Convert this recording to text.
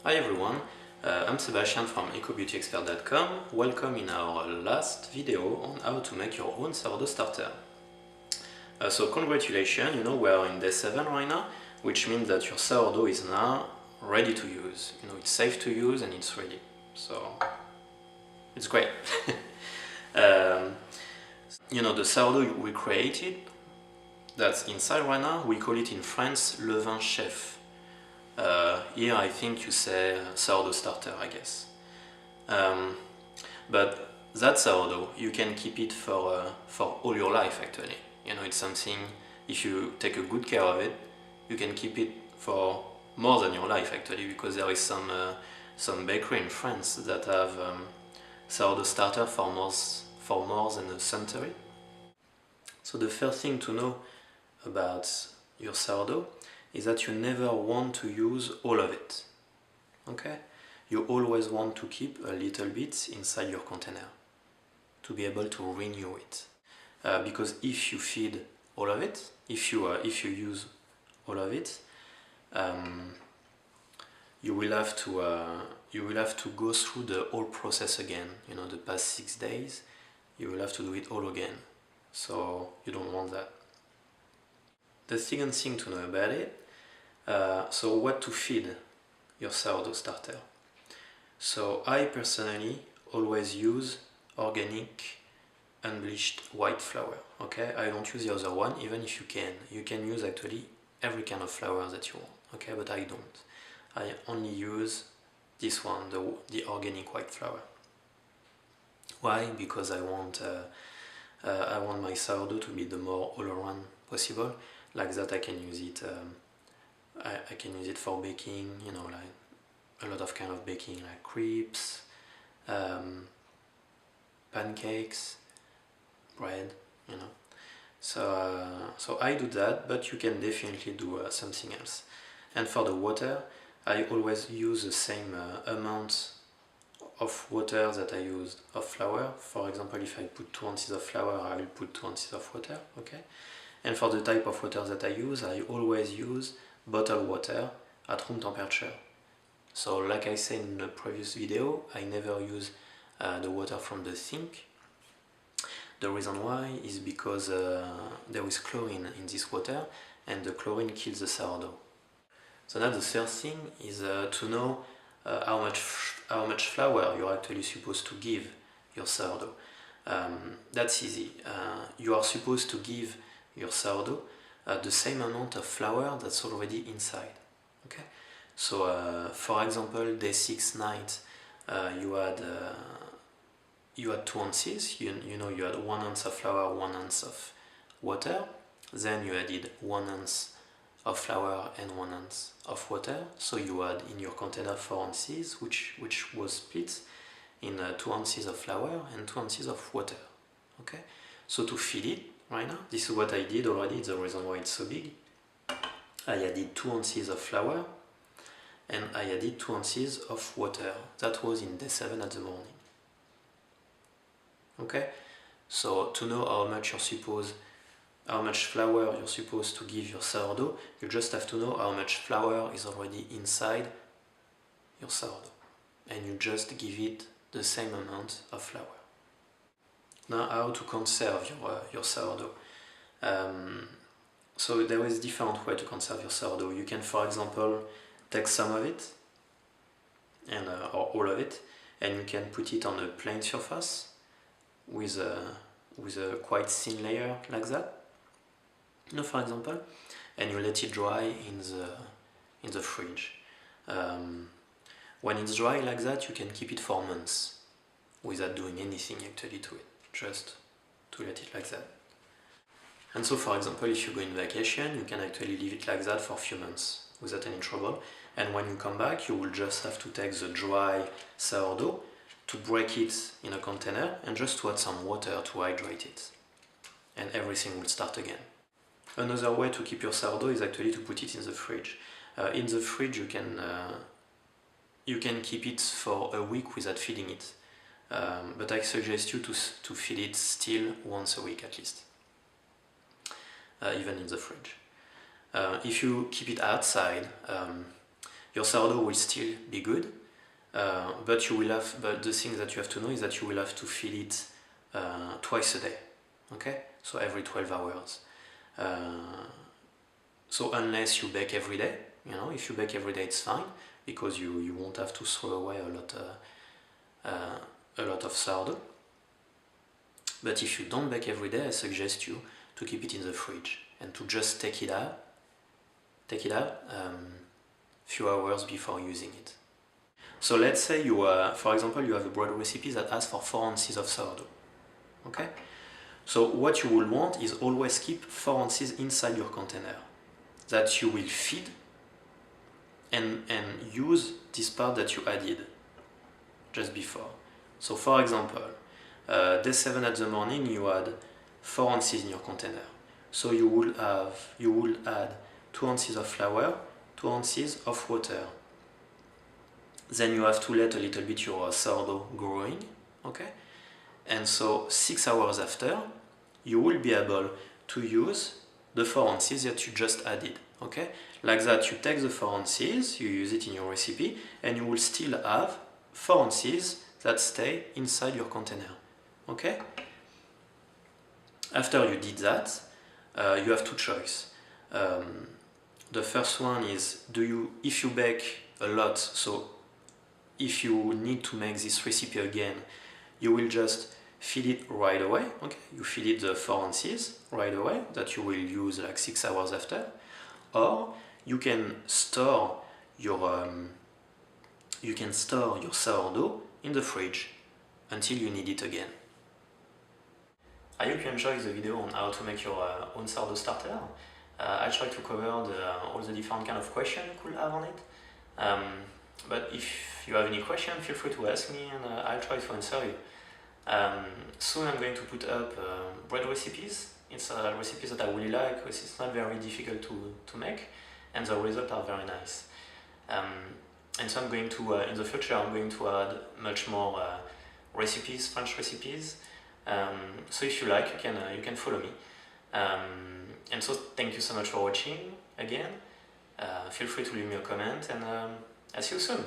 Hi everyone, I'm Sebastian from ecobeautyexpert.com. Welcome in our last video on how to make your own sourdough starter. So congratulations, we are in day 7 right now, which means that your sourdough is now ready to use. It's safe to use and it's ready. So it's great. The sourdough we created, that's inside right now, we call it in France levain chef. Here I think you say sourdough starter, I guess. But that sourdough, you can keep it for all your life actually. It's something, if you take a good care of it, you can keep it for more than your life actually, because there is some bakery in France that have sourdough starter for more than a century. So the first thing to know about your sourdough is that you never want to use all of it. Okay? You always want to keep a little bit inside your container to be able to renew it. Because if you feed all of it, if you use all of it, you will have to go through the whole process again. The past 6 days, you will have to do it all again. So you don't want that. The second thing to know about it, so what to feed your sourdough starter. So I personally always use organic unbleached white flour. Okay, I don't use the other one, even if you can use actually every kind of flour that you want. Okay, but I don't. I only use this one, the organic white flour. Why? Because I want my sourdough to be the more all-around possible. Like that, I can use it. I can use it for baking. Like a lot of kind of baking, like crepes, pancakes, bread. So I do that, but you can definitely do something else. And for the water, I always use the same amount of water that I use of flour. For example, if I put 2 ounces of flour, I will put 2 ounces of water. Okay. And for the type of water that I always use bottled water at room temperature. So like I said in the previous video, I never use the water from the sink. The reason why is because there is chlorine in this water, and the chlorine kills the sourdough. So now the first thing is to know how much flour you're actually supposed to give your sourdough. That's easy. You are supposed to give your sourdough the same amount of flour that's already inside. Okay. So for example, day 6 night, you had 2 ounces. You had 1 ounce of flour, 1 ounce of water. Then you added 1 ounce of flour and 1 ounce of water. So you had in your container 4 ounces, which was split in 2 ounces of flour and 2 ounces of water. Okay. So to feed it right now, this is what I did already. It's the reason why it's so big. I added 2 ounces of flour and I added 2 ounces of water. That was in day 7 at the morning. Okay, so to know how much flour you're supposed to give your sourdough, you just have to know how much flour is already inside your sourdough, and you just give it the same amount of flour. Now, how to conserve your sourdough? So there is different way to conserve your sourdough. You can, for example, take some of it, or all of it, and you can put it on a plain surface with a quite thin layer like that. For example, and you let it dry in the fridge. When it's dry like that, you can keep it for months without doing anything actually to it, just to let it like that. And so, for example, if you go in vacation, you can actually leave it like that for a few months without any trouble. And when you come back, you will just have to take the dry sourdough, to break it in a container, and just to add some water to hydrate it. And everything will start again. Another way to keep your sourdough is actually to put it in the fridge. In the fridge you can keep it for a week without feeding it. But I suggest you to feed it still once a week at least. Even in the fridge. If you keep it outside, Your sourdough will still be good, but the thing that you have to know is that you will have to feed it twice a day. Okay, so every 12 hours. So unless you bake every day, if you bake every day, it's fine because you won't have to throw away a lot of sourdough. But if you don't bake every day, I suggest you to keep it in the fridge and to just take it out few hours before using it. So let's say for example, you have a bread recipe that asks for 4 ounces of sourdough. Okay? So what you will want is always keep 4 ounces inside your container that you will feed and use this part that you added just before. So for example, day 7 at the morning you add 4 ounces in your container. So you will add 2 ounces of flour, 2 ounces of water. Then you have to let a little bit your sourdough growing, okay? And so 6 hours after, you will be able to use the 4 ounces that you just added, okay? Like that, you take the 4 ounces, you use it in your recipe, and you will still have 4 ounces that stay inside your container, okay? After you did that, you have two choices. The first one is, if you bake a lot, so if you need to make this recipe again, you will just feed it right away, okay? You feed it the 4 ounces right away that you will use like 6 hours after, or you can store your sourdough in the fridge until you need it again. I hope you enjoyed the video on how to make your own sourdough starter. I tried to cover all the different kind of questions you could have on it. But if you have any question, feel free to ask me and I'll try to answer you. Soon I'm going to put up bread recipes. It's recipes that I really like because it's not very difficult to make and the results are very nice. And so I'm going to, in the future, I'm going to add much more recipes, French recipes. So if you like, you can follow me. And so thank you so much for watching again. Feel free to leave me a comment and I'll see you soon.